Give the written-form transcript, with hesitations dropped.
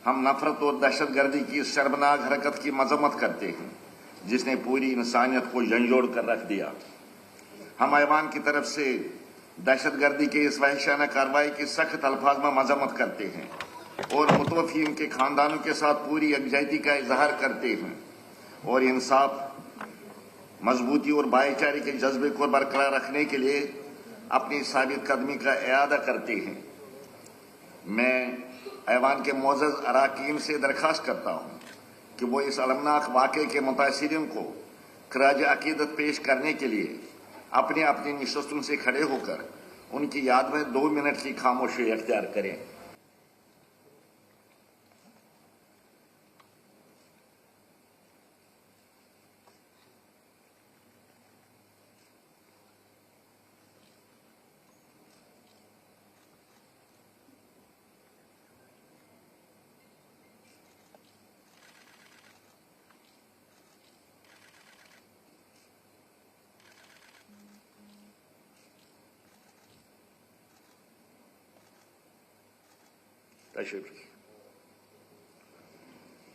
हम नफरत और दहशतगर्दी की इस शर्मनाक हरकत की मजम्मत करते हैं जिसने पूरी इंसानियत को झंझोड़ कर रख दिया। हम ऐवान की तरफ से दहशतगर्दी के इस वहशाना कार्रवाई की सख्त अल्फाज में मजम्मत करते हैं और मुतवफ़ीन के खानदानों के साथ पूरी यकजहती का इजहार करते हैं और इंसाफ, मजबूती और भाईचारे के जज्बे को बरकरार रखने के लिए अपनी साबित कदमी का इरादा करते हैं। मैं ऐवान के मोअज़्ज़ज़ अरकान से दरख्वास्त करता हूँ कि वो इस अलमनाक वाक़े के मुतासिरीन को खराज अक़ीदत पेश करने के लिए अपने अपनी नशिस्तों से खड़े होकर उनकी याद में 2 मिनट की खामोशी अख्तियार करें। तशरीफ